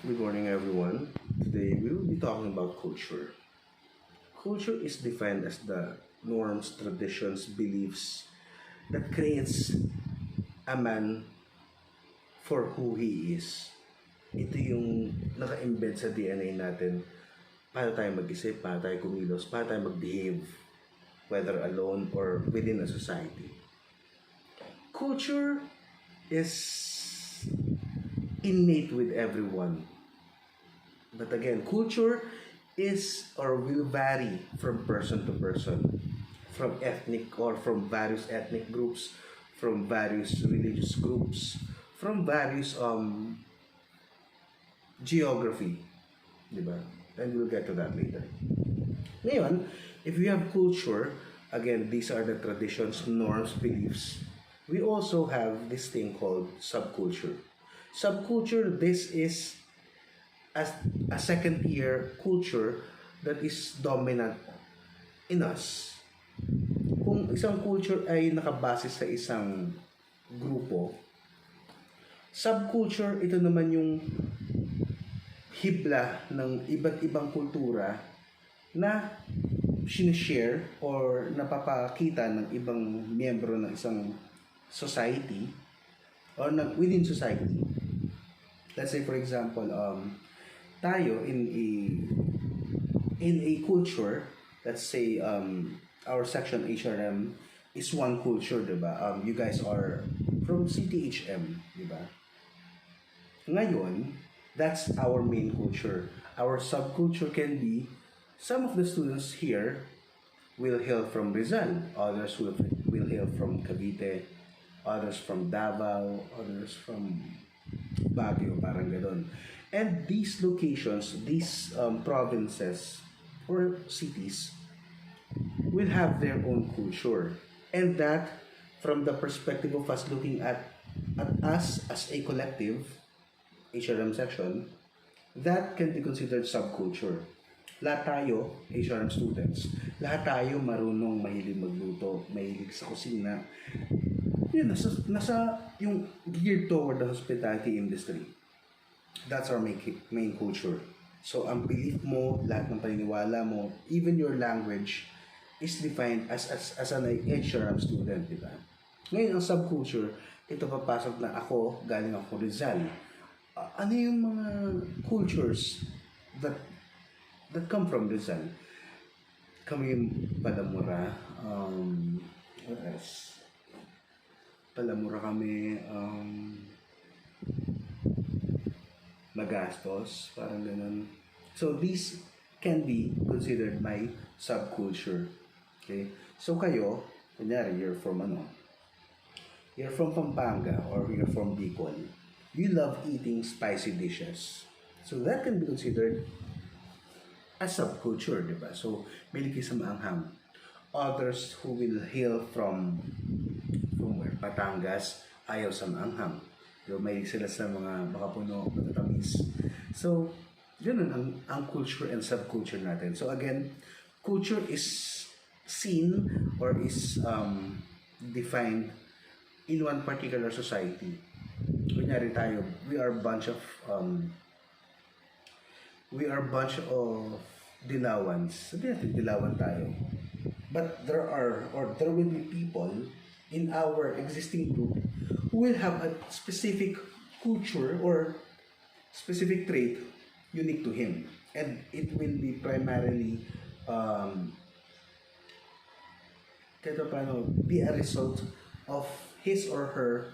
Good morning, everyone. Today we will be talking about culture. Culture is defined as the norms, traditions, beliefs that creates a man for who he is. Ito yung naka-embed sa DNA natin. Paano tayo mag-isip, paano tayo kumilos, paano tayo mag-behave, whether alone or within a society. Culture is innate with everyone. But again, culture is or will vary from person to person, from ethnic or from various ethnic groups, from various religious groups, from various geography, di ba? And we'll get to that later. Ngayon, if we have culture, again, these are the traditions, norms, beliefs. We also have this thing called subculture. Subculture, this is as a second tier culture that is dominant in us. Kung isang culture ay nakabase sa isang grupo, subculture, ito naman yung hibla ng iba't ibang kultura na sinishare or napapakita ng ibang miyembro ng isang society or within society. Let's say for example, tayo in a culture, let's say our section HRM is one culture, diba? You guys are from CTHM, diba? Ngayon, that's our main culture. Our subculture can be some of the students here will hail from Rizal, others will hail from Cavite, others from Davao, others from Baguio, parang gano'n. And these locations, these provinces or cities will have their own culture. And that, from the perspective of us looking at us as a collective, HRM section, that can be considered subculture. Lahat tayo, HRM students, lahat tayo marunong, mahilig magluto, mahilig sa kusina. Yun, nasa yung geared toward the hospitality industry. That's our main culture. So, ang belief mo, lahat ng paniniwala mo, even your language, is defined as an HRM student, di ba? Ngayon, ang subculture, ito papasok na ako, galing ako Rizal. Ano yung mga cultures that come from Rizal? Kami yung Palamura, what else? Palamura kami, magastos, parang ganun. So, these can be considered my subculture. Okay? So, kayo, kunyari, you're from You're from Pampanga or you're from Bicol. You love eating spicy dishes. So, that can be considered as subculture, di ba? So, mahilig sa maanghang. Others who will hail from where? Batangas, ayaw sa maanghang. So, may sila sa mga makapuno, matatamis. So, yun ang culture and subculture natin. So, again, culture is seen or is defined in one particular society. Kunyari tayo, we are a bunch of Dilawans. Sabi natin, Dilawan tayo. But there will be people in our existing group who will have a specific culture or specific trait unique to him. And it will be primarily be a result of his or her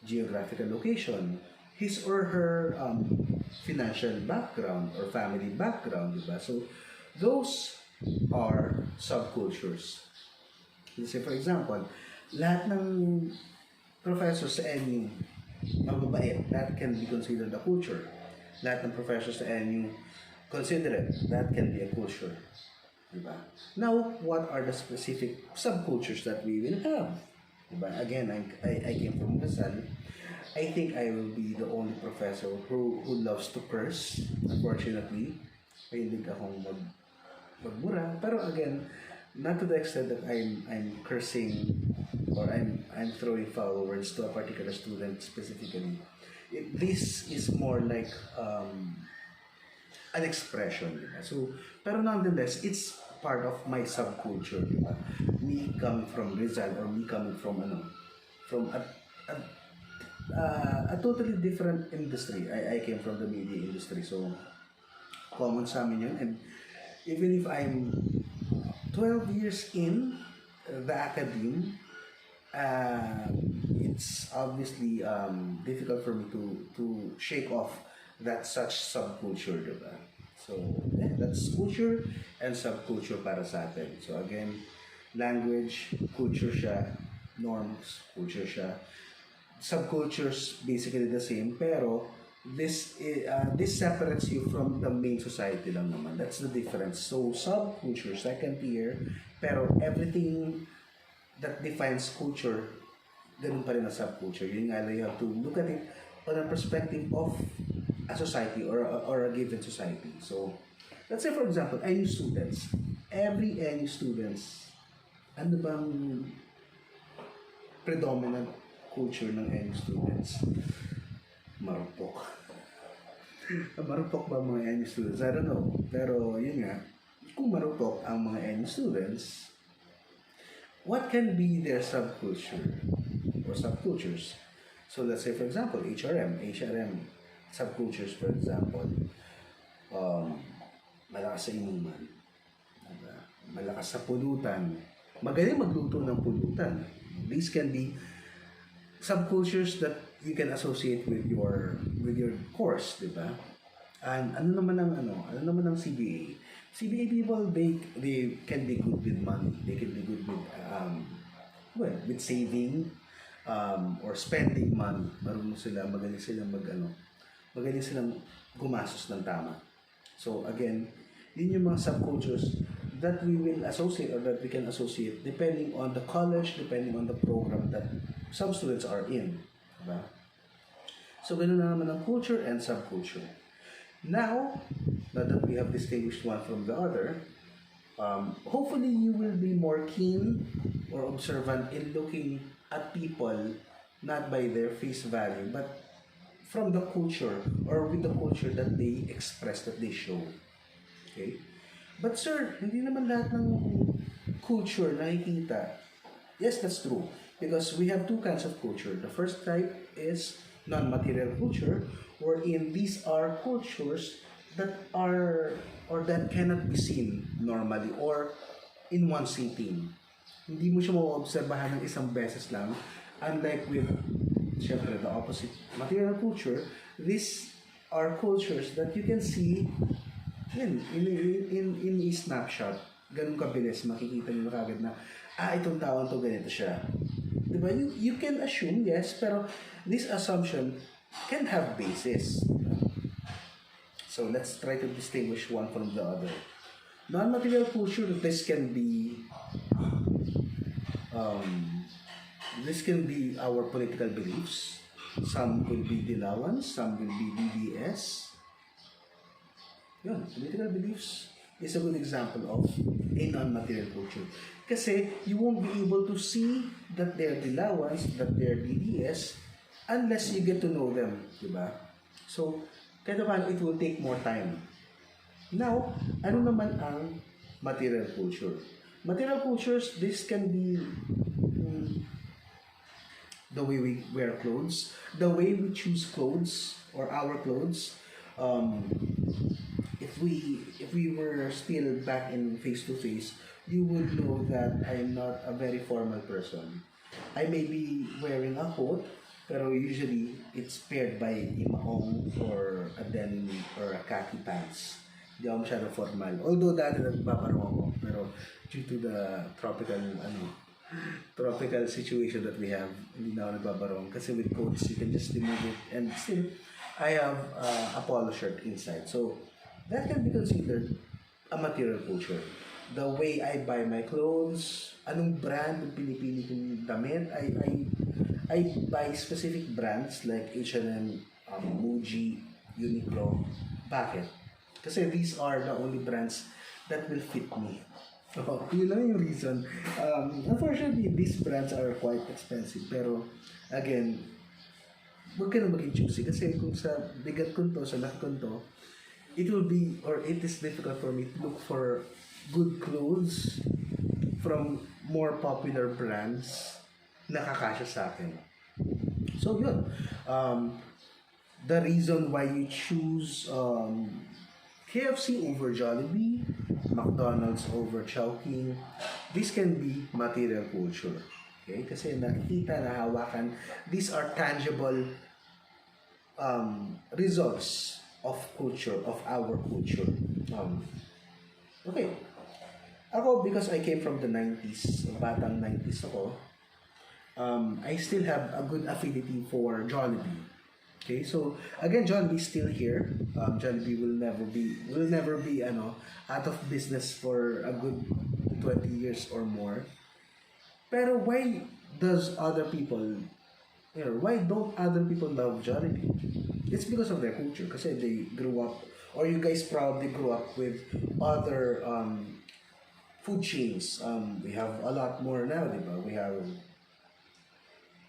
geographical location, his or her financial background or family background, diba? So, those are subcultures. Let's say, for example, lahat ng professors sa NU mababait, that can be considered a culture. Lahat ng professors sa NU considerate, that can be a culture. Diba? Now, what are the specific subcultures that we will have? Diba? Again, I came from Rizal. I think I will be the only professor who loves to curse. Unfortunately, mahilig akong magbura. Pero again, not to the extent that I'm cursing or I'm throwing foul words to a particular student specifically. This is more like an expression, di ba? So, pero nonetheless, it's part of my subculture, di ba? Me coming from Rizal or me coming from from a, a totally different industry. I came from the media industry, so common sa amin yun. And even if I'm 12 years in the academe, uh, it's obviously difficult for me to shake off that such subculture, diba? So, yeah, that's culture and subculture para sa atin. So again, language, culture siya, norms, culture siya. Subcultures basically the same, pero this separates you from the main society lang naman. That's the difference. So subculture, second tier, pero everything that defines culture, ganun pa rin ang subculture. Yun nga, you have to look at it on a perspective of a society or a given society. So, let's say for example, NU students. Every NU students, ano bang predominant culture ng NU students? Marupok. Marupok ba mga NU students? I don't know. Pero yun nga, kung marupok ang mga NU students, what can be their subculture or subcultures? So let's say for example, HRM subcultures for example, malakas sa inuman, malakas sa pulutan, magaling magluto ng pulutan. These can be subcultures that you can associate with your course, di ba? And ano naman ang CBA? CBA people, they can be good with money. They can be good with with saving or spending money. Marunong sila, magaling silang gumastos ng tama. So again, yun yung mga subcultures that we will associate or that we can associate depending on the college, depending on the program that some students are in. Diba? So ganun na naman ang culture and subculture. Now that we have distinguished one from the other, hopefully you will be more keen or observant in looking at people not by their face value, but from the culture or with the culture that they express, that they show. Okay? But sir, hindi naman lahat ng culture nakikita. Yes, that's true. Because we have two kinds of culture. The first type is non-material culture, wherein these are cultures that are or that cannot be seen normally or in one sitting. Hindi mo siya maobserbahan ng isang beses lang. Unlike with, syempre, the opposite material culture, these are cultures that you can see in a snapshot. Ganun kabilis, makikita nyo na kagad na, itong taon to ganito siya. Diba? You can assume, yes, pero this assumption can have basis. So let's try to distinguish one from the other. Non-material culture, this can be our political beliefs. Some will be Dilawan, some will be DDS. Yun, political beliefs is a good example of a non-material culture. Kasi you won't be able to see that they're Dilawans, that they're DDS, unless you get to know them, diba? So, kahit naman, it will take more time. Now, ano naman ang material culture? Material cultures, this can be the way we wear clothes, the way we choose clothes or our clothes. If we were still back in face-to-face, you would know that I'm not a very formal person. I may be wearing a coat, pero usually it's paired by imaong or a denim or a khaki pants. Hindi ako masyado formal. Although dati nagpaparong ako, pero due to the tropical situation that we have, hindi na ako nagpaparong. Kasi with coats, you can just remove it. And still, I have a polo shirt inside. So, that can be considered a material culture. The way I buy my clothes, anong brand yung pinipili kong damit, I buy specific brands like H&M, Muji, Uniqlo. Bakit? Kasi these are the only brands that will fit me. So, yun lang yung reason. Unfortunately, these brands are quite expensive. Pero, again, huwag ka na maging choosy. Kasi kung sa bigat ko to, sa laki ko to, it will be, or it is difficult for me to look for good clothes from more popular brands na kakasya sa akin. So yun, the reason why you choose KFC over Jollibee, McDonald's over Chowking, this can be material culture. Okay? Kasi nakikita, nahawakan, these are tangible results of culture, of our culture. Okay. Ako, because I came from the 90s, batang 90s ako, I still have a good affinity for Jollibee. Okay, so again, Jollibee is still here. Jollibee will never be out of business for a good 20 years or more. Pero why don't other people love Jollibee? It's because of their culture. Kasi they grew up, or you guys probably grew up with other food chains. We have a lot more now, diba? We have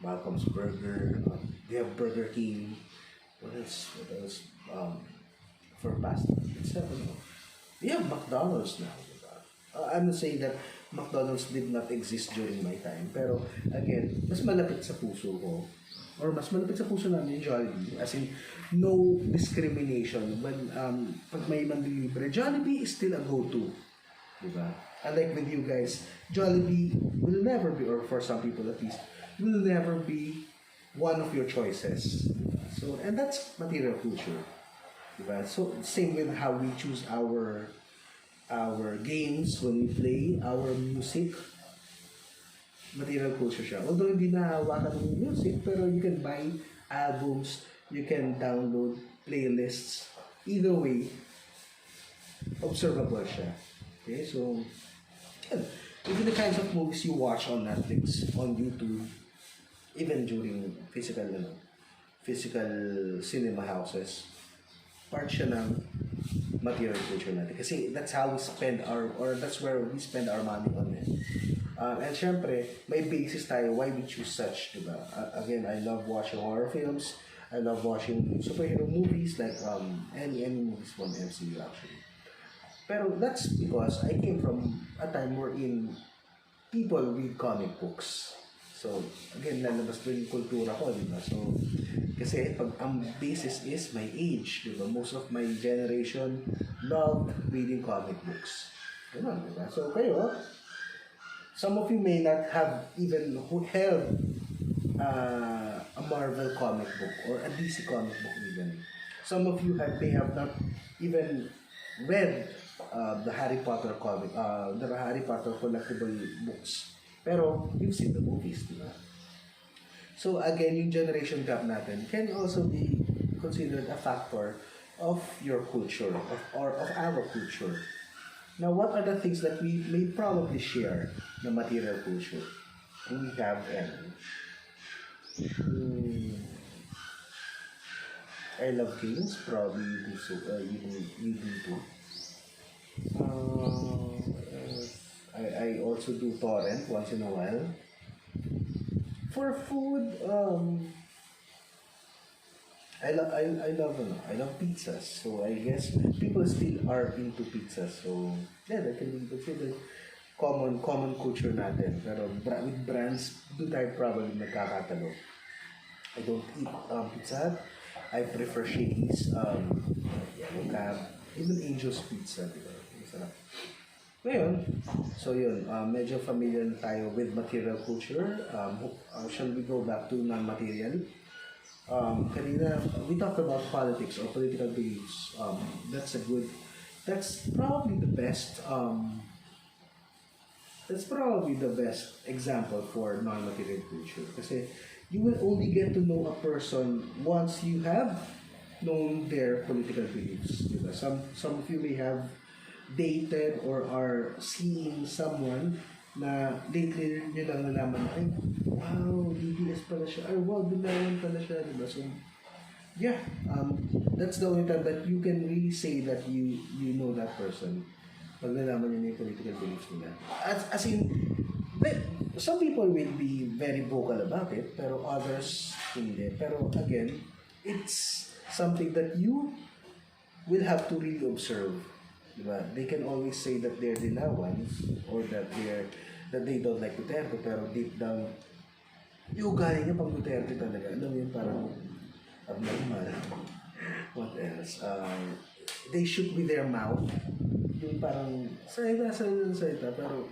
Malcolm's Burger. We have Burger King. What else? For fast food? We have McDonald's now, diba? I'm not saying that McDonald's did not exist during my time. Pero, again, mas malapit sa puso ko. Or mas malapit sa puso namin yung Jollibee. As in, no discrimination. When, pag may mandilibre, Jollibee is still a go-to. Diba? Unlike with you guys, Jollibee will never be, or for some people at least, will never be one of your choices. So, and that's material culture. Diba? So, same with how we choose our games when we play, our music, material culture siya. Although hindi nahawakan ng music, pero you can buy albums, you can download playlists. Either way, observable siya. Okay, so, yeah. Even the kinds of movies you watch on Netflix, on YouTube, even during physical cinema houses, part siya ng material culture natin. Kasi that's how we spend or that's where we spend our money on it. And syempre, may basis tayo why we choose such, diba? Again, I love watching horror films. I love watching superhero movies like any movies from MCU actually. Pero that's because I came from a time wherein people read comic books. So, again, lalabas doon yung kultura ko, di ba? So, kasi pag ang basis is my age, di ba? Most of my generation love reading comic books. Ganun, di ba? So, kayo, some of you may not have even held a Marvel comic book or a DC comic book even. Some of you may have not even read the Harry Potter comic, the Harry Potter collectible books. Pero you've seen the movies, di ba? So again, yung generation gap natin can also be considered a factor of your culture, or of our culture. Now, what are the things that we may probably share na material culture? Do we have any? I love games, probably you do so. You do too. I also do torrent once in a while. For food, I love pizzas. So I guess people still are into pizzas. So yeah, that can be considered common culture natin. Pero with brands, do tayo probably nagkakatalo. I don't eat Pizza Hut. I prefer Shakey's, Yellow Cab, even Angel's Pizza, diba? Masarap. Ngayon, so yun, medyo familiar na tayo with material culture. Shall we go back to non-material? Kanina, we talked about politics or political beliefs. That's probably the best example for non-material culture. Kasi you will only get to know a person once you have known their political beliefs. Diba? Some of you may have dated or are seeing someone na lately nyo lang nalaman na, ay, wow, DBS pala siya, ay, wow, Binayan pala siya, diba? So, yeah, that's the only time that you can really say that you know that person pag nalaman nyo na yung political beliefs nila. As in, some people will be very vocal about it, pero others hindi. Pero again, it's something that you will have to really observe. Diba? They can always say that they're Dilawans or that they don't like Duterte, pero deep down, yung ugali niya pang Duterte talaga. Alam mo yun, parang abnormal. What else? They shoot with their mouth. Yung parang salita, pero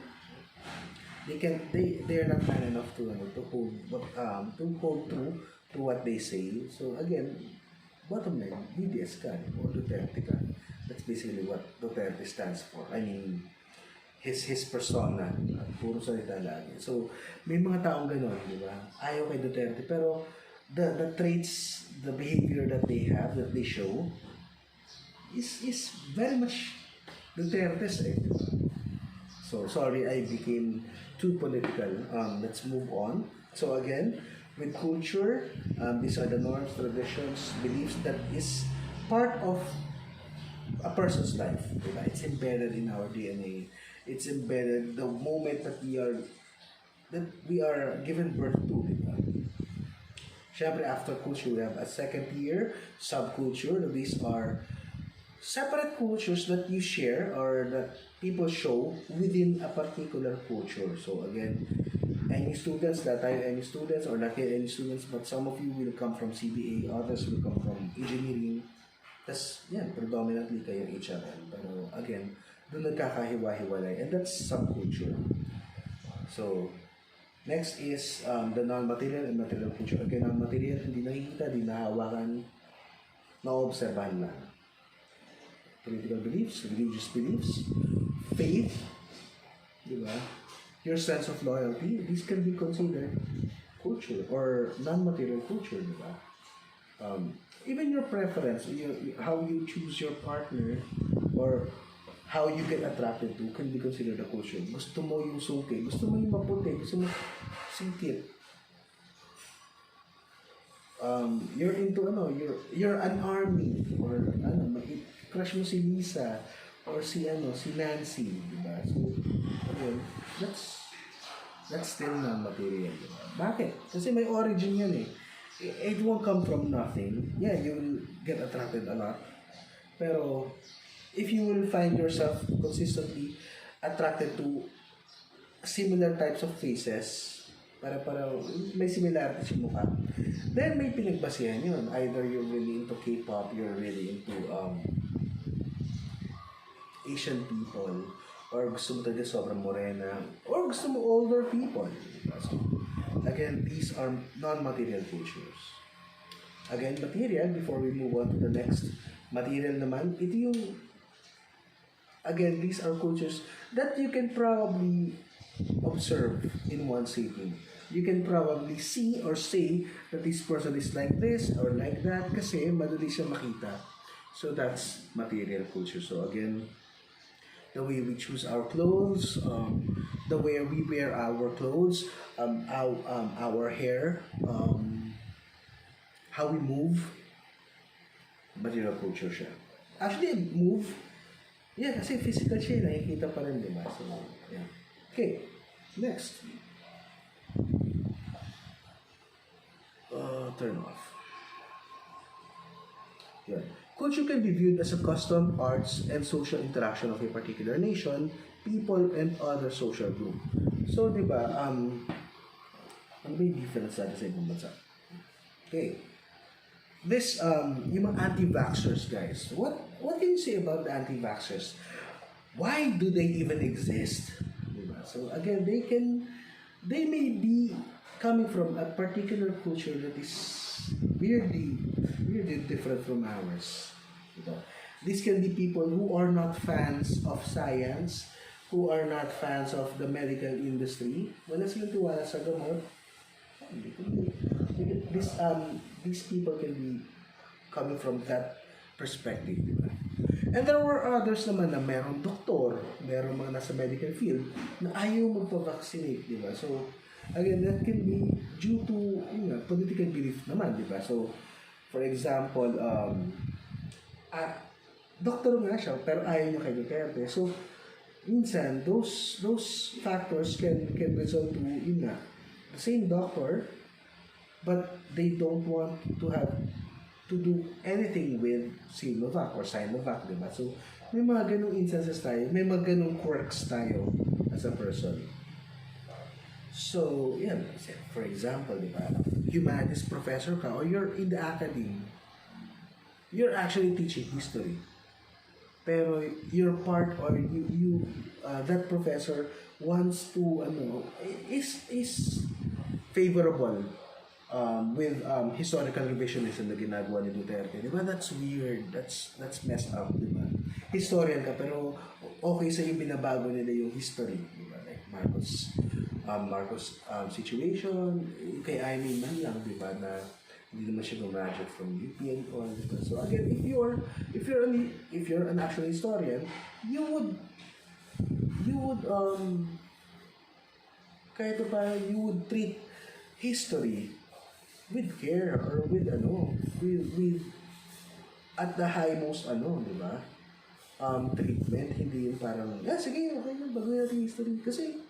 they're not man enough to hold true to what they say. So again, bottom line, BDS ka or Duterte ka. That's basically what Duterte stands for. I mean, his persona, puro salita lagi. So may mga taong gano'n, di ba? Ayaw kay Duterte, pero the traits, the behavior that they have, that they show, is very much Duterte's, di ba? So sorry, I became too political. Let's move on. So again, with culture, these are the norms, traditions, beliefs that is part of a person's life. Diba? It's embedded in our DNA. It's embedded the moment that we are given birth to. Diba? Siyempre, after culture, we have a second tier, subculture. These are separate cultures that you share or that people show within a particular culture. So again, any students, that time any students or not yet any students, but some of you will come from CBA, others will come from engineering. Tas yan, predominantly kayo HRM. Pero again, doon nagkakahiwa-hiwalay, and that's subculture. So next is the non-material and material culture. Again, non-material, hindi nakikita, hindi nahawakan, naobserbahan lang. Political beliefs, religious beliefs, faith, di ba? Your sense of loyalty, these can be considered culture or non-material culture, di ba? Even your preference, how you choose your partner or how you get attracted to can be considered a culture. Gusto mo yung sungkit, gusto mo yung maputi, gusto mo singkit. You're into you're an army or crush mo si Lisa or si Nancy, di ba? So again, that's still non-material, di ba? Bakit? Kasi may origin yan eh. It won't come from nothing. Yeah, you will get attracted a lot. Pero if you will find yourself consistently attracted to similar types of faces, para may similarities yung mukha, then may pinagbasihan yun. Either you're really into K-pop, you're really into Asian people, or gusto mo talaga sobrang morena, or gusto mo older people. So, again, these are non-material cultures. Again, material, before we move on to the next, material naman, ito yung, again, these are cultures that you can probably observe in one sitting. You can probably see or say that this person is like this or like that kasi madali siya makita. So that's material culture. So again, the way we choose our clothes, the way we wear our clothes, our hair, how we move, material culture siya. Actually, move, yeah, kasi physical siya, nakikita pa rin, diba? So, yeah. Okay, next. Turn off. Yeah. Culture can be viewed as a custom, arts, and social interaction of a particular nation, people, and other social group. So, di ba, ano ba yung difference natin sa ibang bansa? Okay. This, yung mga anti-vaxxers, guys. What can you say about the anti-vaxxers? Why do they even exist? Diba? So, again, they may be coming from a particular culture that is weirdly different from ours. Diba? These can be people who are not fans of science, who are not fans of the medical industry. Wala silang tiwala sa gamot. These people can be coming from that perspective. Diba? And there were others naman na merong doktor, merong mga nasa medical field na ayaw magpa-vaccinate. Diba? So, again, that can be due to political belief naman, di ba? So, for example, doktor nga siya, pero ayaw niya kay Duterte. So, minsan, those factors can result to, yun nga, the same doctor, but they don't want to have to do anything with Sinovac or Sinovac, di ba? So, may mga ganong instances tayo, may mga ganong quirks tayo as a person. So, yan, for example, di ba, humanities professor ka or you're in the academy, you're actually teaching history. Pero your part or you that professor wants to is favorable with historical revisionism na ginagawa ni Duterte. Di ba? That's weird. That's messed up, di ba? Historian ka pero okay sa yung binabago nila yung history, di ba? Like Marcos situation, kay Amy man lang, di ba, na hindi naman siya graduate from UP and all. So again, if you're an actual historian, you would kahit pa you would treat history with care or with at the highmost di ba? Treatment, hindi yung parang sige, okay na, bago natin history kasi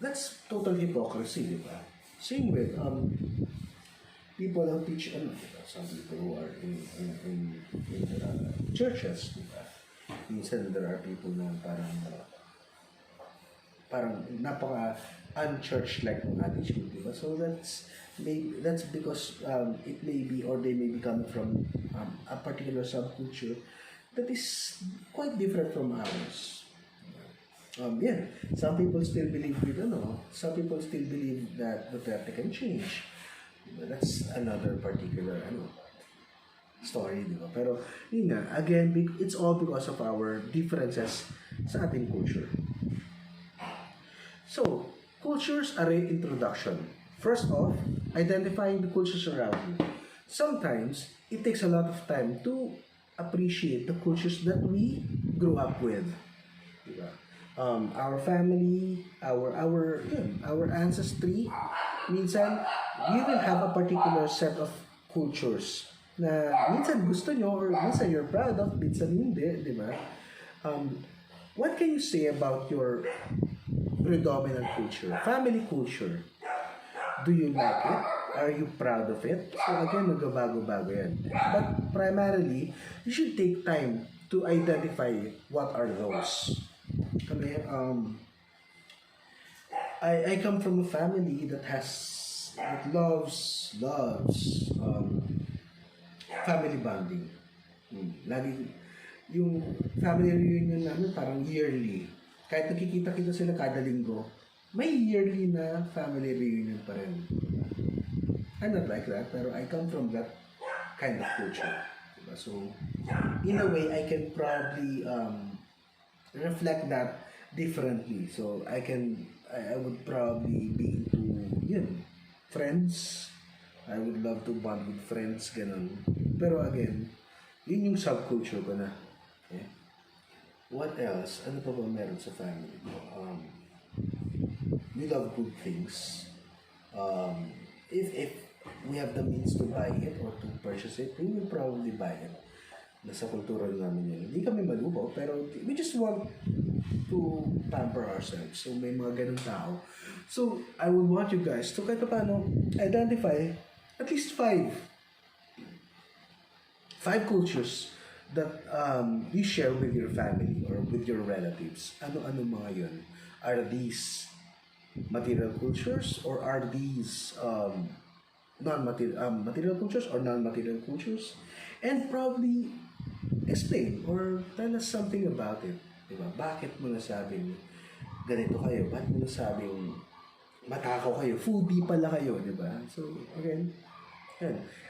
that's total hypocrisy, di ba? Same with people who teach some people who are in churches, diba? Minsan there are people na parang napaka unchurch-like ng attitude, diba? So that's because it may be or they may be coming from a particular subculture that is quite different from ours. Some people still believe some people still believe that Duterte can change. That's another particular story, di ba? Pero yun nga, again, it's all because of our differences sa ating culture. So, cultures array introduction. First off, identifying the cultures around you. Sometimes, it takes a lot of time to appreciate the cultures that we grew up with. Di ba? Our family, our ancestry, minsan, we will have a particular set of cultures na minsan gusto nyo or minsan you're proud of, minsan hindi, di ba? What can you say about your predominant culture? Family culture. Do you like it? Are you proud of it? So again, magbabago-bago yan. But primarily, you should take time to identify what are those. Kami, I come from a family that loves family bonding. Lagi yung family reunion namin parang yearly. Kahit nakikita-kita sila kada linggo, may yearly na family reunion pa rin. I'm not like that, pero I come from that kind of culture. Diba? So, in a way, I can probably reflect that differently. So I would probably be into friends. I would love to bond with friends, ganun. Pero again, yun yung subculture ko na. Okay? What else? Ano pa ba meron sa family? We love good things. If we have the means to buy it or to purchase it, we will probably buy it. Nasa kultura namin yun. Hindi kami maluho, pero we just want to pamper ourselves. So, may mga ganun tao. So, I would want you guys to kahit paano identify at least five cultures that you share with your family or with your relatives. Ano-ano mga yun? Are these material cultures or are these material cultures or non-material cultures? And probably explain or tell us something about it. Diba? Bakit mo nasabing ganito kayo? Bakit mo nasabing matakaw kayo? Foodie pala kayo, diba? So, again,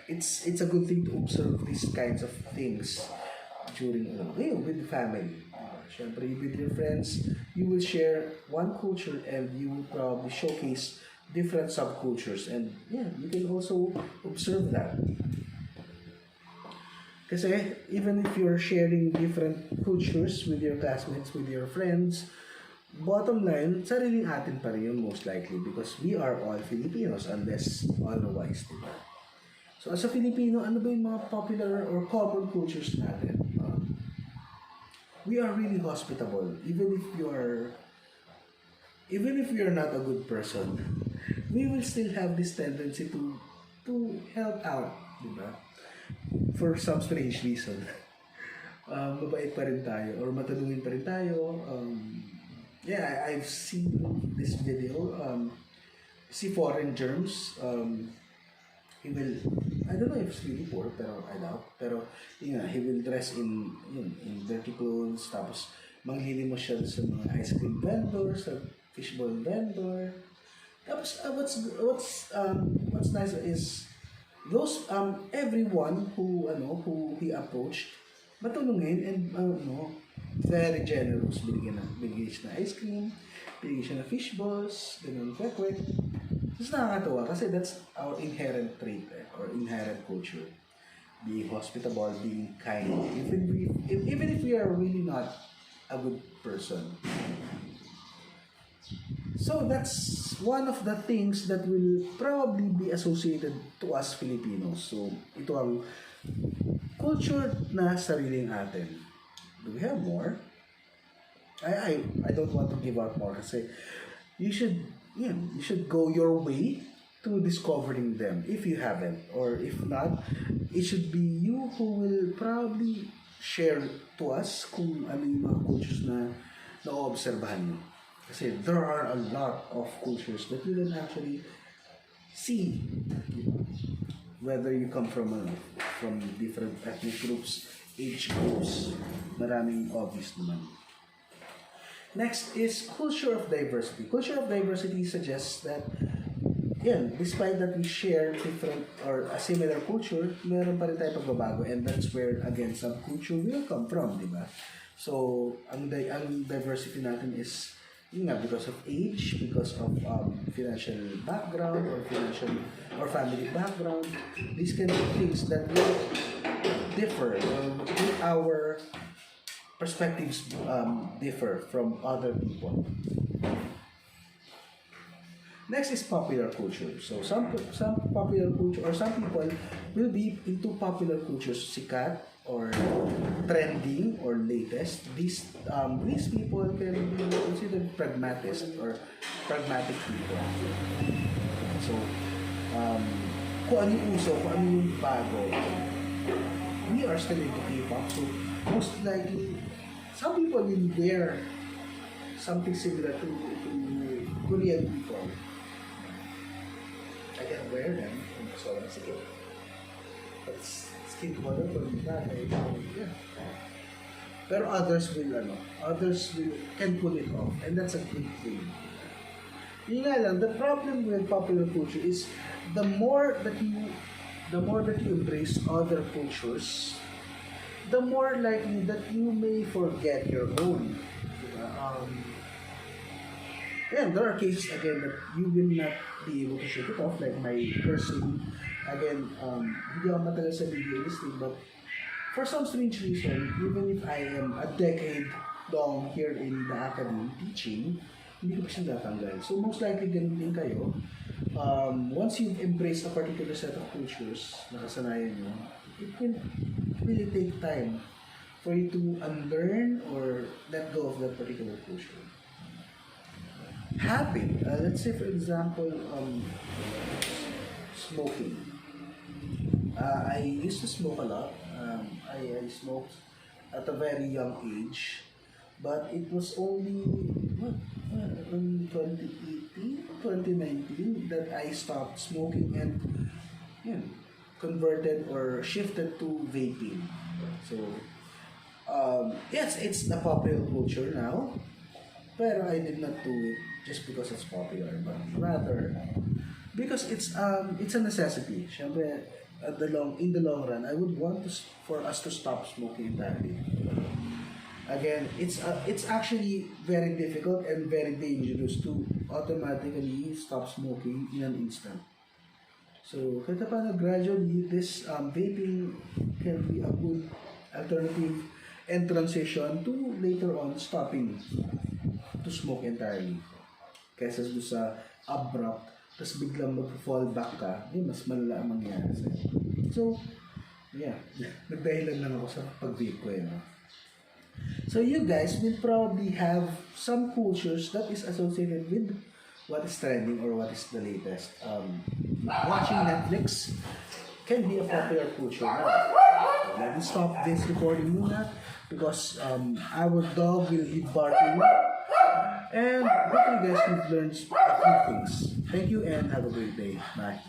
it's a good thing to observe these kinds of things during, with the family. Siyempre, with your friends, you will share one culture and you will probably showcase different subcultures. And, you can also observe that. Kasi even if you're sharing different cultures with your classmates, with your friends, bottom line, sariling atin pa rin yun most likely because we are all Filipinos unless otherwise, diba? So as a Filipino, ano ba yung mga popular or common cultures natin? we are really hospitable, even if you're not a good person, we will still have this tendency to help out, di ba? For some strange reason. Mabait pa rin tayo or mataluin pa rin tayo. Yeah, I've seen this video. See foreign germs. He will, I don't know if it's really poor, pero I doubt. Pero, yun nga, he will dress in dirty clothes, tapos manglilimos siya sa mga ice cream vendor, sa fishbowl vendor. Tapos, what's nice is, those, everyone who he approached, matulungin and, very generous. Binigyan siya ng ice cream, binigyan siya ng fishballs, ganun, kwek-kwek. It's nakakatawa kasi that's our inherent trait or inherent culture. Being hospitable, being kind. Even if we are really not a good person. So that's one of the things that will probably be associated to us Filipinos. So ito ang culture na sariling atin. Do we have more? I don't want to give out more kasi you should go your way to discovering them if you haven't, or if not, it should be you who will probably share to us kung ano yung mga cultures na naoobserbahan nyo. Kasi there are a lot of cultures that you can actually see, whether you come from different ethnic groups, age groups, maraming obvious naman. Next is culture of diversity. Culture of diversity suggests that, despite that we share different or a similar culture, meron pa rin tayo pagbabago, and that's where, again, subculture will come from, di ba? So, ang diversity natin is, because of age, because of financial background, or family background, these kind of things that will differ, or our perspectives differ from other people. Next is popular culture. So some popular culture, or some people will be into popular cultures, sikat or trending or latest. These people can be considered pragmatist or pragmatic people. So kung ano yung uso, kung ano yung bago, we are still into K-pop. So most likely, some people will wear something similar to Korean people. I can wear them. So that's okay. But skin color for me, yeah. Pero others can pull it off, and that's a good thing. Yun nga lang, the problem with popular culture is the more that you embrace other cultures, the more likely that you may forget your own. There are cases again that you will not be able to shake it off, like my person. Again, hindi ako matagal sa video industry, but for some strange reason, even if I am a decade long here in the academy teaching, hindi ko pa siya natanggal. So most likely ganun din kayo. Once you've embraced a particular set of cultures, nakasanayan nyo, it will really take time for you to unlearn or let go of that particular culture. Habit. Let's say, for example, smoking. I used to smoke a lot. I smoked at a very young age, but it was only in 2018, 2019 that I stopped smoking and converted or shifted to vaping. So, yes, it's the popular culture now, pero I did not do it just because it's popular, but rather because it's a necessity. Siyempre, in the long run, I would want for us to stop smoking entirely. Again, it's actually very difficult and very dangerous to automatically stop smoking in an instant. So, kahit paano gradually, this vaping can be a good alternative and transition to later on stopping to smoke entirely. Kaysa sa abrupt, tapos biglang mag-fall back ka, mas malala ang mangyari sa'yo. So, yeah, nagdahilan lang ako sa pag-vape ko. So you guys will probably have some cultures that is associated with what is trending or what is the latest. Watching Netflix can be a popular culture now. So let me stop this recording muna because our dog will be barking. And hopefully guys you've learned a few things. Thank you and have a great day. Bye.